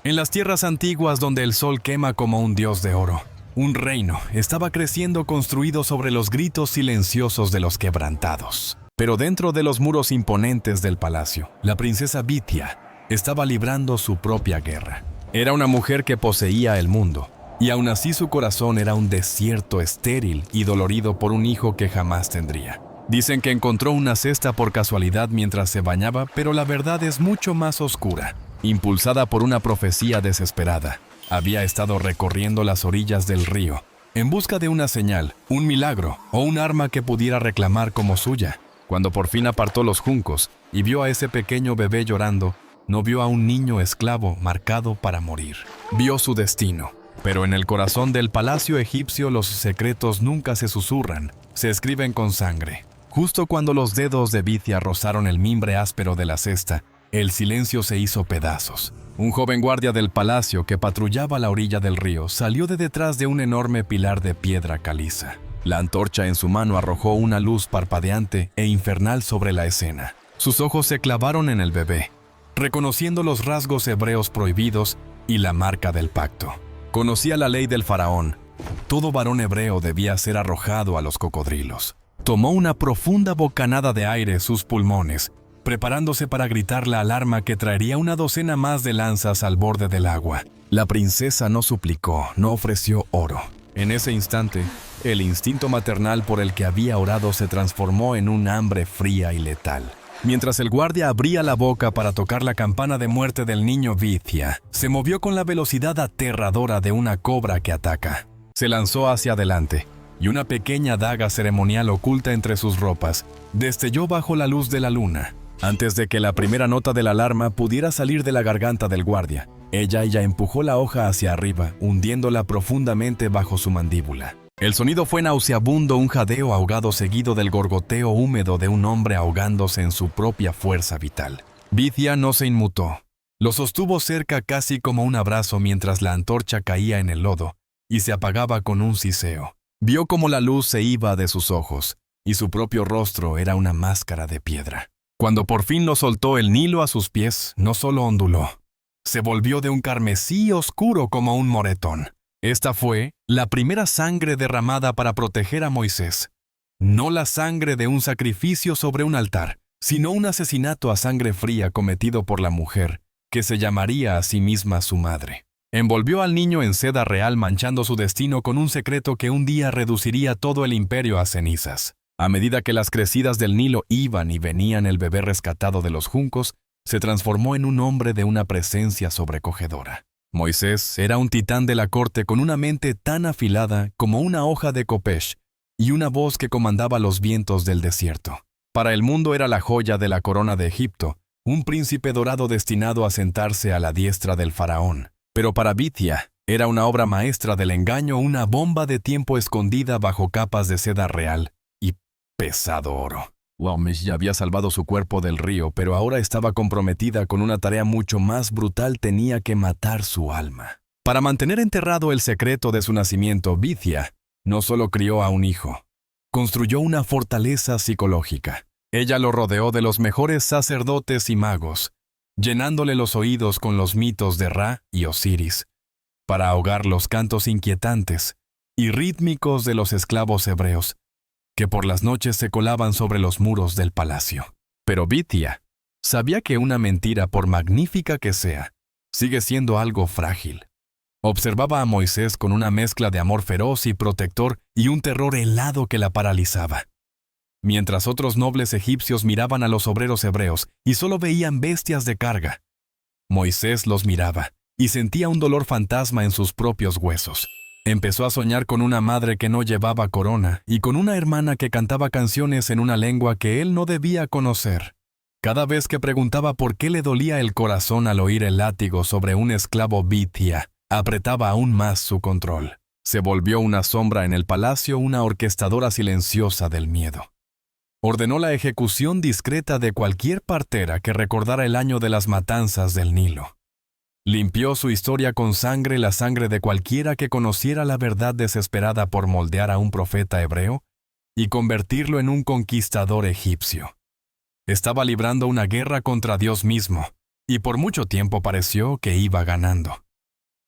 En las tierras antiguas donde el sol quema como un dios de oro, un reino estaba creciendo construido sobre los gritos silenciosos de los quebrantados. Pero dentro de los muros imponentes del palacio, la princesa Bithia estaba librando su propia guerra. Era una mujer que poseía el mundo, y aún así su corazón era un desierto estéril y dolorido por un hijo que jamás tendría. Dicen que encontró una cesta por casualidad mientras se bañaba, pero la verdad es mucho más oscura. Impulsada por una profecía desesperada, había estado recorriendo las orillas del río, en busca de una señal, un milagro o un arma que pudiera reclamar como suya. Cuando por fin apartó los juncos y vio a ese pequeño bebé llorando, no vio a un niño esclavo marcado para morir. Vio su destino. Pero en el corazón del palacio egipcio los secretos nunca se susurran, se escriben con sangre. Justo cuando los dedos de Bithia rozaron el mimbre áspero de la cesta, el silencio se hizo pedazos. Un joven guardia del palacio que patrullaba a la orilla del río salió de detrás de un enorme pilar de piedra caliza. La antorcha en su mano arrojó una luz parpadeante e infernal sobre la escena. Sus ojos se clavaron en el bebé, reconociendo los rasgos hebreos prohibidos y la marca del pacto. Conocía la ley del faraón. Todo varón hebreo debía ser arrojado a los cocodrilos. Tomó una profunda bocanada de aire en sus pulmones, preparándose para gritar la alarma que traería una docena más de lanzas al borde del agua. La princesa no suplicó, no ofreció oro. En ese instante, el instinto maternal por el que había orado se transformó en un hambre fría y letal. Mientras el guardia abría la boca para tocar la campana de muerte del niño Bithia, se movió con la velocidad aterradora de una cobra que ataca. Se lanzó hacia adelante, y una pequeña daga ceremonial oculta entre sus ropas destelló bajo la luz de la luna. Antes de que la primera nota de la alarma pudiera salir de la garganta del guardia, ella empujó la hoja hacia arriba, hundiéndola profundamente bajo su mandíbula. El sonido fue nauseabundo, un jadeo ahogado seguido del gorgoteo húmedo de un hombre ahogándose en su propia fuerza vital. Bithia no se inmutó. Lo sostuvo cerca casi como un abrazo mientras la antorcha caía en el lodo y se apagaba con un siseo. Vio cómo la luz se iba de sus ojos y su propio rostro era una máscara de piedra. Cuando por fin lo soltó el Nilo a sus pies, no solo onduló, se volvió de un carmesí oscuro como un moretón. Esta fue la primera sangre derramada para proteger a Moisés. No la sangre de un sacrificio sobre un altar, sino un asesinato a sangre fría cometido por la mujer, que se llamaría a sí misma su madre. Envolvió al niño en seda real manchando su destino con un secreto que un día reduciría todo el imperio a cenizas. A medida que las crecidas del Nilo iban y venían, el bebé rescatado de los juncos se transformó en un hombre de una presencia sobrecogedora. Moisés era un titán de la corte con una mente tan afilada como una hoja de copesh y una voz que comandaba los vientos del desierto. Para el mundo era la joya de la corona de Egipto, un príncipe dorado destinado a sentarse a la diestra del faraón. Pero para Bithia era una obra maestra del engaño, una bomba de tiempo escondida bajo capas de seda real y pesado oro. Waumish ya había salvado su cuerpo del río, pero ahora estaba comprometida con una tarea mucho más brutal: tenía que matar su alma. Para mantener enterrado el secreto de su nacimiento, Bithia no solo crió a un hijo, construyó una fortaleza psicológica. Ella lo rodeó de los mejores sacerdotes y magos, llenándole los oídos con los mitos de Ra y Osiris, para ahogar los cantos inquietantes y rítmicos de los esclavos hebreos, que por las noches se colaban sobre los muros del palacio. Pero Bithia sabía que una mentira, por magnífica que sea, sigue siendo algo frágil. Observaba a Moisés con una mezcla de amor feroz y protector y un terror helado que la paralizaba. Mientras otros nobles egipcios miraban a los obreros hebreos y solo veían bestias de carga, Moisés los miraba y sentía un dolor fantasma en sus propios huesos. Empezó a soñar con una madre que no llevaba corona y con una hermana que cantaba canciones en una lengua que él no debía conocer. Cada vez que preguntaba por qué le dolía el corazón al oír el látigo sobre un esclavo, Bithia apretaba aún más su control. Se volvió una sombra en el palacio, una orquestadora silenciosa del miedo. Ordenó la ejecución discreta de cualquier partera que recordara el año de las matanzas del Nilo. Limpió su historia con sangre, la sangre de cualquiera que conociera la verdad, desesperada por moldear a un profeta hebreo y convertirlo en un conquistador egipcio. Estaba librando una guerra contra Dios mismo, y por mucho tiempo pareció que iba ganando.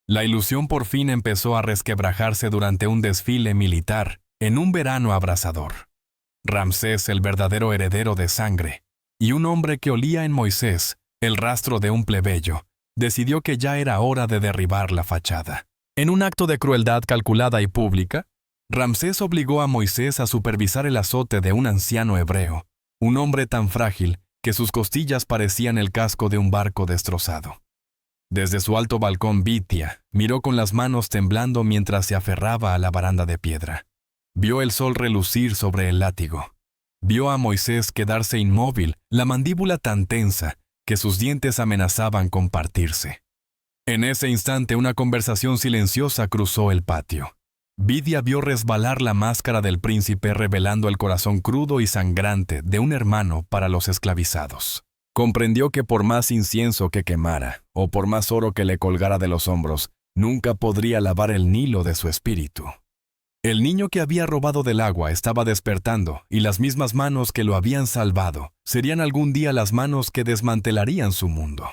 La ilusión por fin empezó a resquebrajarse durante un desfile militar en un verano abrasador. Ramsés, el verdadero heredero de sangre, y un hombre que olía en Moisés el rastro de un plebeyo, decidió que ya era hora de derribar la fachada. En un acto de crueldad calculada y pública, Ramsés obligó a Moisés a supervisar el azote de un anciano hebreo, un hombre tan frágil que sus costillas parecían el casco de un barco destrozado. Desde su alto balcón Bithia miró con las manos temblando mientras se aferraba a la baranda de piedra. Vio el sol relucir sobre el látigo. Vio a Moisés quedarse inmóvil, la mandíbula tan tensa que sus dientes amenazaban con partirse. En ese instante una conversación silenciosa cruzó el patio. Bithia vio resbalar la máscara del príncipe revelando el corazón crudo y sangrante de un hermano para los esclavizados. Comprendió que por más incienso que quemara, o por más oro que le colgara de los hombros, nunca podría lavar el Nilo de su espíritu. El niño que había robado del agua estaba despertando, y las mismas manos que lo habían salvado serían algún día las manos que desmantelarían su mundo.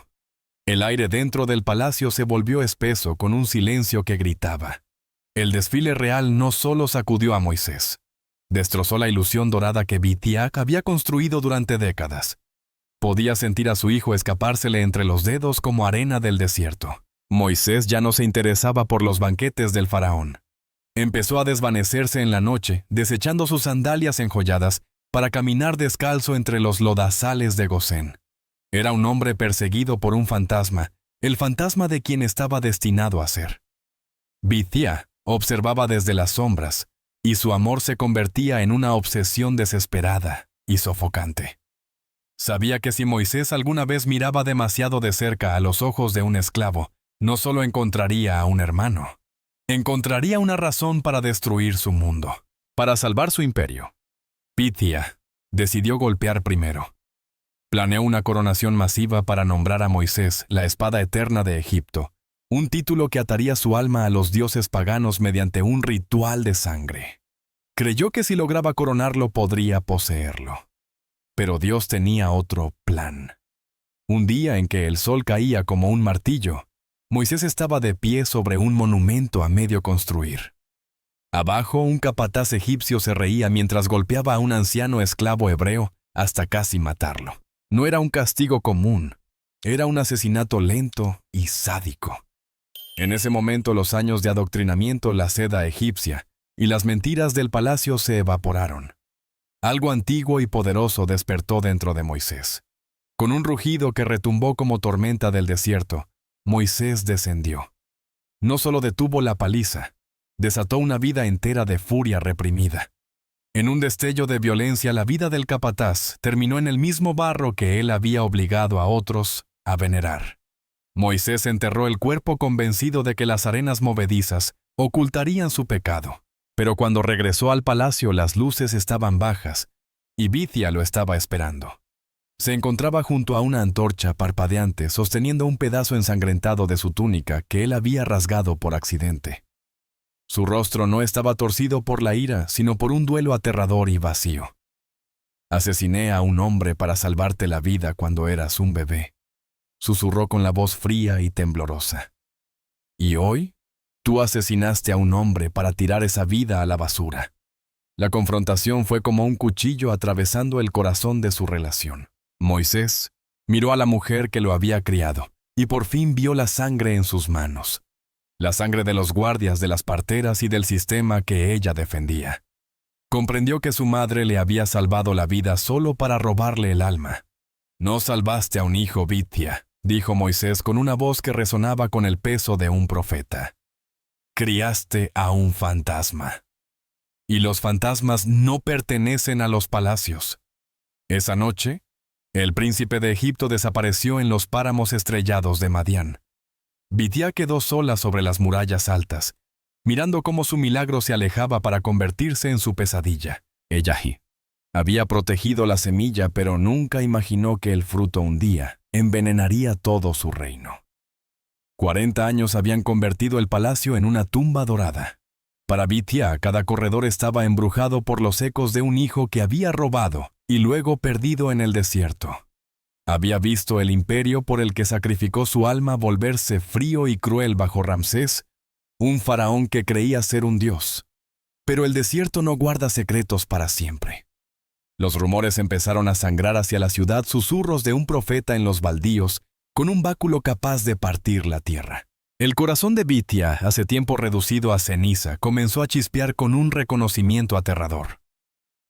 El aire dentro del palacio se volvió espeso con un silencio que gritaba. El desfile real no solo sacudió a Moisés, destrozó la ilusión dorada que Bithia había construido durante décadas. Podía sentir a su hijo escapársele entre los dedos como arena del desierto. Moisés ya no se interesaba por los banquetes del faraón. Empezó a desvanecerse en la noche, desechando sus sandalias enjolladas para caminar descalzo entre los lodazales de Gosén. Era un hombre perseguido por un fantasma, el fantasma de quien estaba destinado a ser. Bithia observaba desde las sombras, y su amor se convertía en una obsesión desesperada y sofocante. Sabía que si Moisés alguna vez miraba demasiado de cerca a los ojos de un esclavo, no solo encontraría a un hermano, encontraría una razón para destruir su mundo, para salvar su imperio. Bithia decidió golpear primero. Planeó una coronación masiva para nombrar a Moisés la espada eterna de Egipto, un título que ataría su alma a los dioses paganos mediante un ritual de sangre. Creyó que si lograba coronarlo podría poseerlo. Pero Dios tenía otro plan. Un día en que el sol caía como un martillo, Moisés estaba de pie sobre un monumento a medio construir. Abajo, un capataz egipcio se reía mientras golpeaba a un anciano esclavo hebreo hasta casi matarlo. No era un castigo común, era un asesinato lento y sádico. En ese momento los años de adoctrinamiento, la seda egipcia y las mentiras del palacio se evaporaron. Algo antiguo y poderoso despertó dentro de Moisés. Con un rugido que retumbó como tormenta del desierto, Moisés descendió. No solo detuvo la paliza, desató una vida entera de furia reprimida. En un destello de violencia, la vida del capataz terminó en el mismo barro que él había obligado a otros a venerar. Moisés enterró el cuerpo convencido de que las arenas movedizas ocultarían su pecado. Pero cuando regresó al palacio las luces estaban bajas y Bithia lo estaba esperando. Se encontraba junto a una antorcha parpadeante sosteniendo un pedazo ensangrentado de su túnica que él había rasgado por accidente. Su rostro no estaba torcido por la ira, sino por un duelo aterrador y vacío. «Asesiné a un hombre para salvarte la vida cuando eras un bebé», susurró con la voz fría y temblorosa. «¿Y hoy? Tú asesinaste a un hombre para tirar esa vida a la basura». La confrontación fue como un cuchillo atravesando el corazón de su relación. Moisés miró a la mujer que lo había criado y por fin vio la sangre en sus manos. La sangre de los guardias, de las parteras y del sistema que ella defendía. Comprendió que su madre le había salvado la vida solo para robarle el alma. «No salvaste a un hijo, Bithia», dijo Moisés con una voz que resonaba con el peso de un profeta. «Criaste a un fantasma. Y los fantasmas no pertenecen a los palacios». Esa noche, el príncipe de Egipto desapareció en los páramos estrellados de Madián. Bithia quedó sola sobre las murallas altas, mirando cómo su milagro se alejaba para convertirse en su pesadilla. Ella había protegido la semilla, pero nunca imaginó que el fruto un día envenenaría todo su reino. 40 años habían convertido el palacio en una tumba dorada. Para Bithia, cada corredor estaba embrujado por los ecos de un hijo que había robado y luego perdido en el desierto. Había visto el imperio por el que sacrificó su alma volverse frío y cruel bajo Ramsés, un faraón que creía ser un dios. Pero el desierto no guarda secretos para siempre. Los rumores empezaron a sangrar hacia la ciudad susurros de un profeta en los baldíos, con un báculo capaz de partir la tierra. El corazón de Bithia, hace tiempo reducido a ceniza, comenzó a chispear con un reconocimiento aterrador.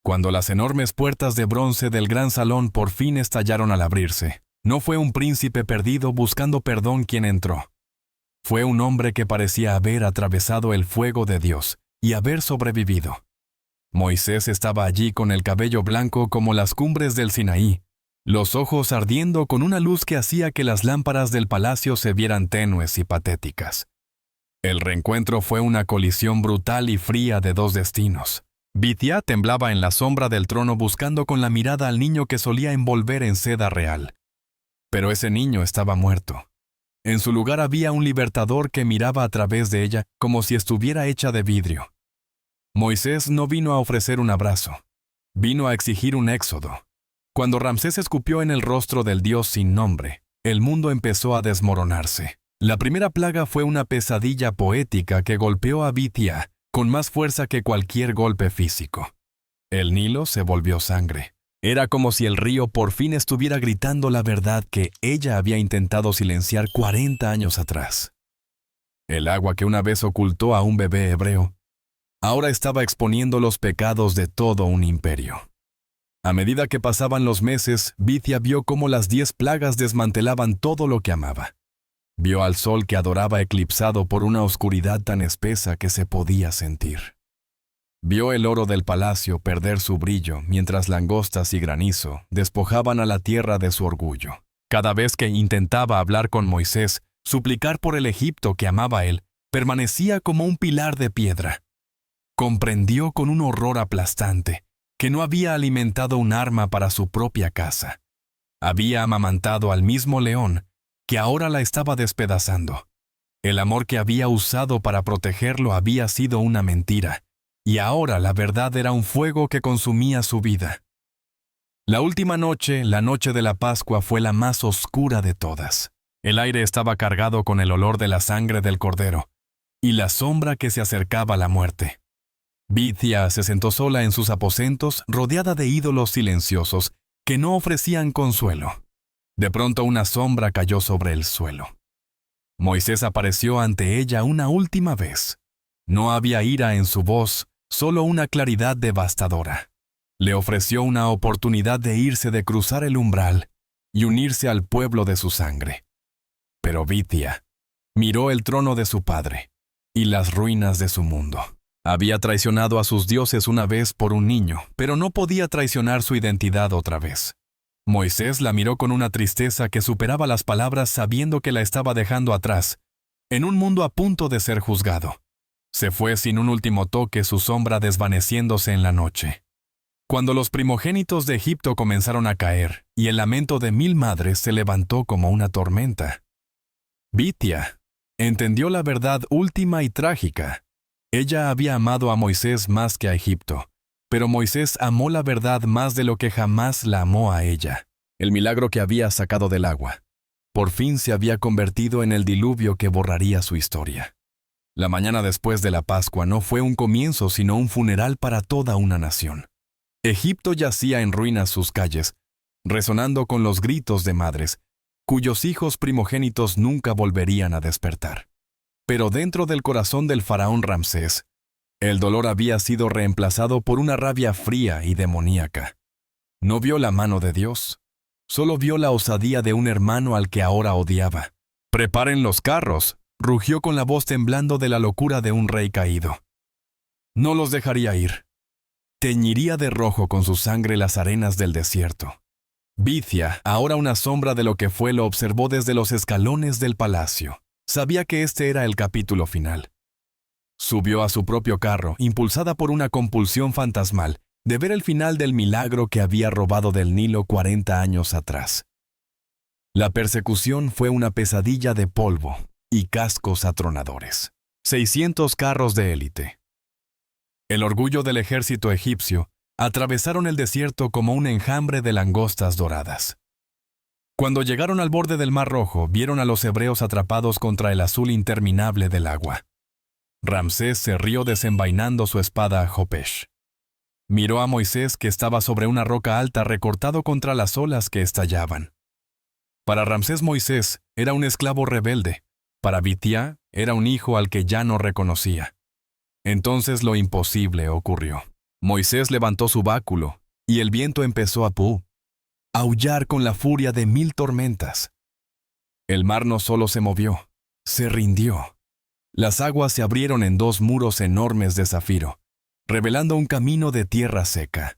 Cuando las enormes puertas de bronce del gran salón por fin estallaron al abrirse, no fue un príncipe perdido buscando perdón quien entró. Fue un hombre que parecía haber atravesado el fuego de Dios y haber sobrevivido. Moisés estaba allí con el cabello blanco como las cumbres del Sinaí, los ojos ardiendo con una luz que hacía que las lámparas del palacio se vieran tenues y patéticas. El reencuentro fue una colisión brutal y fría de dos destinos. Bithia temblaba en la sombra del trono buscando con la mirada al niño que solía envolver en seda real. Pero ese niño estaba muerto. En su lugar había un libertador que miraba a través de ella como si estuviera hecha de vidrio. Moisés no vino a ofrecer un abrazo. Vino a exigir un éxodo. Cuando Ramsés escupió en el rostro del dios sin nombre, el mundo empezó a desmoronarse. La primera plaga fue una pesadilla poética que golpeó a Bithia con más fuerza que cualquier golpe físico. El Nilo se volvió sangre. Era como si el río por fin estuviera gritando la verdad que ella había intentado silenciar 40 años atrás. El agua que una vez ocultó a un bebé hebreo, ahora estaba exponiendo los pecados de todo un imperio. A medida que pasaban los meses, Bithia vio cómo las 10 plagas desmantelaban todo lo que amaba. Vio al sol que adoraba eclipsado por una oscuridad tan espesa que se podía sentir. Vio el oro del palacio perder su brillo mientras langostas y granizo despojaban a la tierra de su orgullo. Cada vez que intentaba hablar con Moisés, suplicar por el Egipto que amaba él, permanecía como un pilar de piedra. Comprendió con un horror aplastante que no había alimentado un arma para su propia casa. Había amamantado al mismo león que ahora la estaba despedazando. El amor que había usado para protegerlo había sido una mentira, y ahora la verdad era un fuego que consumía su vida. La última noche, la noche de la Pascua, fue la más oscura de todas. El aire estaba cargado con el olor de la sangre del cordero, y la sombra que se acercaba a la muerte. Bithia se sentó sola en sus aposentos, rodeada de ídolos silenciosos que no ofrecían consuelo. De pronto una sombra cayó sobre el suelo. Moisés apareció ante ella una última vez. No había ira en su voz, solo una claridad devastadora. Le ofreció una oportunidad de irse, de cruzar el umbral y unirse al pueblo de su sangre. Pero Bithia miró el trono de su padre y las ruinas de su mundo. Había traicionado a sus dioses una vez por un niño, pero no podía traicionar su identidad otra vez. Moisés la miró con una tristeza que superaba las palabras, sabiendo que la estaba dejando atrás, en un mundo a punto de ser juzgado. Se fue sin un último toque, su sombra desvaneciéndose en la noche. Cuando los primogénitos de Egipto comenzaron a caer, y el lamento de 1000 madres se levantó como una tormenta, Bithia entendió la verdad última y trágica. Ella había amado a Moisés más que a Egipto, pero Moisés amó la verdad más de lo que jamás la amó a ella. El milagro que había sacado del agua, por fin se había convertido en el diluvio que borraría su historia. La mañana después de la Pascua no fue un comienzo, sino un funeral para toda una nación. Egipto yacía en ruinas sus calles, resonando con los gritos de madres, cuyos hijos primogénitos nunca volverían a despertar. Pero dentro del corazón del faraón Ramsés, el dolor había sido reemplazado por una rabia fría y demoníaca. No vio la mano de Dios, solo vio la osadía de un hermano al que ahora odiaba. «¡Preparen los carros!», rugió con la voz temblando de la locura de un rey caído. No los dejaría ir. Teñiría de rojo con su sangre las arenas del desierto. Bithia, ahora una sombra de lo que fue, lo observó desde los escalones del palacio. Sabía que este era el capítulo final. Subió a su propio carro, impulsada por una compulsión fantasmal de ver el final del milagro que había robado del Nilo 40 años atrás. La persecución fue una pesadilla de polvo y cascos atronadores. 600 carros de élite. El orgullo del ejército egipcio atravesaron el desierto como un enjambre de langostas doradas. Cuando llegaron al borde del Mar Rojo, vieron a los hebreos atrapados contra el azul interminable del agua. Ramsés se rió desenvainando su espada Jopesh. Miró a Moisés, que estaba sobre una roca alta recortado contra las olas que estallaban. Para Ramsés, Moisés era un esclavo rebelde. Para Bithia era un hijo al que ya no reconocía. Entonces lo imposible ocurrió. Moisés levantó su báculo, y el viento empezó a aullar con la furia de 1000 tormentas. El mar no solo se movió, se rindió. Las aguas se abrieron en 2 muros enormes de zafiro, revelando un camino de tierra seca.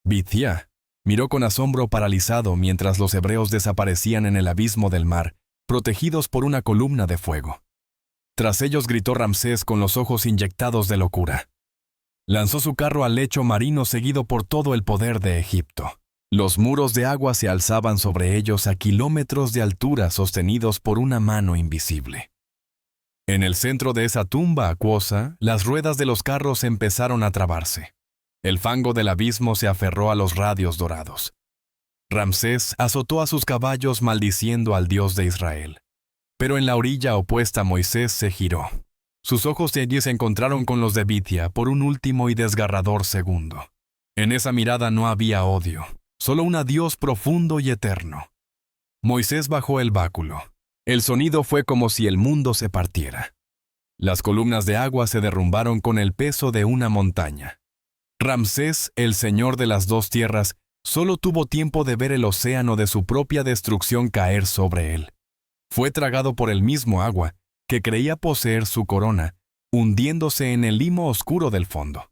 Bithia miró con asombro paralizado mientras los hebreos desaparecían en el abismo del mar, protegidos por una columna de fuego. Tras ellos gritó Ramsés con los ojos inyectados de locura. Lanzó su carro al lecho marino seguido por todo el poder de Egipto. Los muros de agua se alzaban sobre ellos a kilómetros de altura sostenidos por una mano invisible. En el centro de esa tumba acuosa, las ruedas de los carros empezaron a trabarse. El fango del abismo se aferró a los radios dorados. Ramsés azotó a sus caballos maldiciendo al Dios de Israel. Pero en la orilla opuesta Moisés se giró. Sus ojos se encontraron con los de Bithia por un último y desgarrador segundo. En esa mirada no había odio, solo un adiós profundo y eterno. Moisés bajó el báculo. El sonido fue como si el mundo se partiera. Las columnas de agua se derrumbaron con el peso de una montaña. Ramsés, el señor de las 2 tierras, solo tuvo tiempo de ver el océano de su propia destrucción caer sobre él. Fue tragado por el mismo agua, que creía poseer su corona, hundiéndose en el limo oscuro del fondo.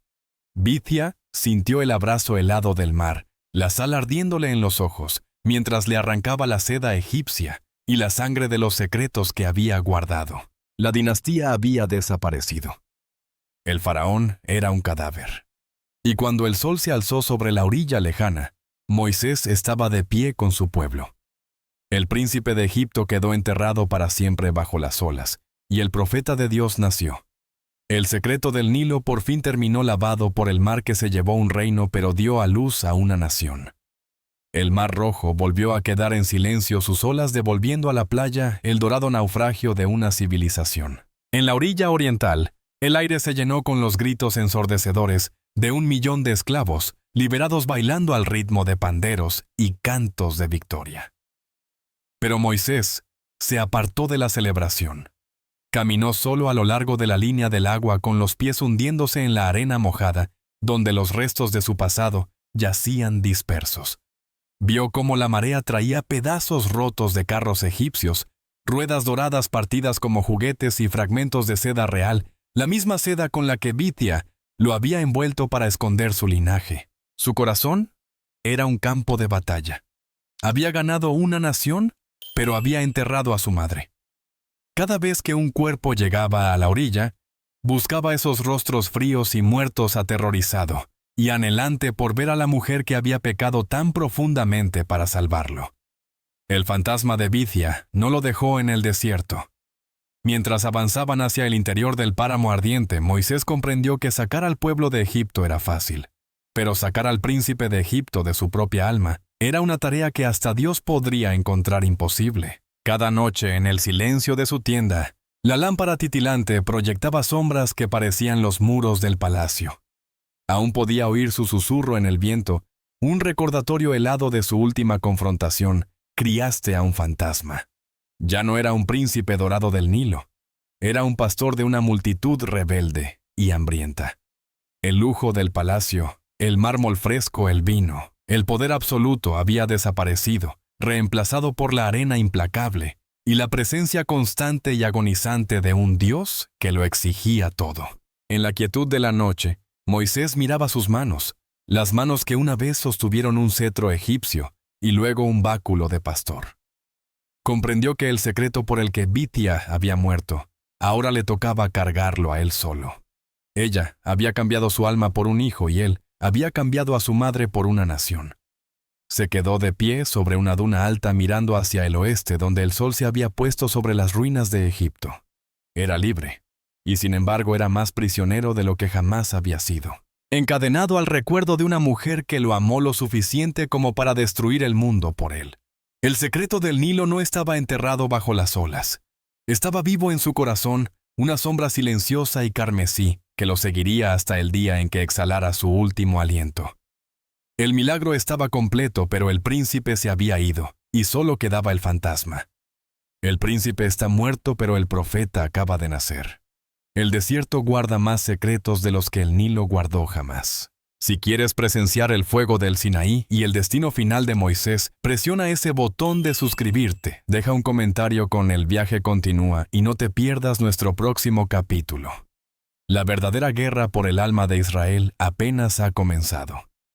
Bithia sintió el abrazo helado del mar, la sal ardiéndole en los ojos, mientras le arrancaba la seda egipcia y la sangre de los secretos que había guardado. La dinastía había desaparecido. El faraón era un cadáver. Y cuando el sol se alzó sobre la orilla lejana, Moisés estaba de pie con su pueblo. El príncipe de Egipto quedó enterrado para siempre bajo las olas, y el profeta de Dios nació. El secreto del Nilo por fin terminó lavado por el mar que se llevó un reino pero dio a luz a una nación. El Mar Rojo volvió a quedar en silencio, sus olas devolviendo a la playa el dorado naufragio de una civilización. En la orilla oriental, el aire se llenó con los gritos ensordecedores de 1 millón de esclavos, liberados bailando al ritmo de panderos y cantos de victoria. Pero Moisés se apartó de la celebración. Caminó solo a lo largo de la línea del agua con los pies hundiéndose en la arena mojada, donde los restos de su pasado yacían dispersos. Vio cómo la marea traía pedazos rotos de carros egipcios, ruedas doradas partidas como juguetes y fragmentos de seda real, la misma seda con la que Bithia lo había envuelto para esconder su linaje. Su corazón era un campo de batalla. Había ganado una nación, pero había enterrado a su madre. Cada vez que un cuerpo llegaba a la orilla, buscaba esos rostros fríos y muertos aterrorizado, y anhelante por ver a la mujer que había pecado tan profundamente para salvarlo. El fantasma de Bithia no lo dejó en el desierto. Mientras avanzaban hacia el interior del páramo ardiente, Moisés comprendió que sacar al pueblo de Egipto era fácil, pero sacar al príncipe de Egipto de su propia alma era una tarea que hasta Dios podría encontrar imposible. Cada noche, en el silencio de su tienda, la lámpara titilante proyectaba sombras que parecían los muros del palacio. Aún podía oír su susurro en el viento, un recordatorio helado de su última confrontación: criaste a un fantasma. Ya no era un príncipe dorado del Nilo, era un pastor de una multitud rebelde y hambrienta. El lujo del palacio, el mármol fresco, el vino, el poder absoluto había desaparecido, reemplazado por la arena implacable y la presencia constante y agonizante de un Dios que lo exigía todo. En la quietud de la noche, Moisés miraba sus manos, las manos que una vez sostuvieron un cetro egipcio y luego un báculo de pastor. Comprendió que el secreto por el que Bithia había muerto, ahora le tocaba cargarlo a él solo. Ella había cambiado su alma por un hijo y él había cambiado a su madre por una nación. Se quedó de pie sobre una duna alta mirando hacia el oeste donde el sol se había puesto sobre las ruinas de Egipto. Era libre, y sin embargo era más prisionero de lo que jamás había sido. Encadenado al recuerdo de una mujer que lo amó lo suficiente como para destruir el mundo por él. El secreto del Nilo no estaba enterrado bajo las olas. Estaba vivo en su corazón, una sombra silenciosa y carmesí que lo seguiría hasta el día en que exhalara su último aliento. El milagro estaba completo, pero el príncipe se había ido, y solo quedaba el fantasma. El príncipe está muerto, pero el profeta acaba de nacer. El desierto guarda más secretos de los que el Nilo guardó jamás. Si quieres presenciar el fuego del Sinaí y el destino final de Moisés, presiona ese botón de suscribirte, deja un comentario con "El viaje continúa" y no te pierdas nuestro próximo capítulo. La verdadera guerra por el alma de Israel apenas ha comenzado.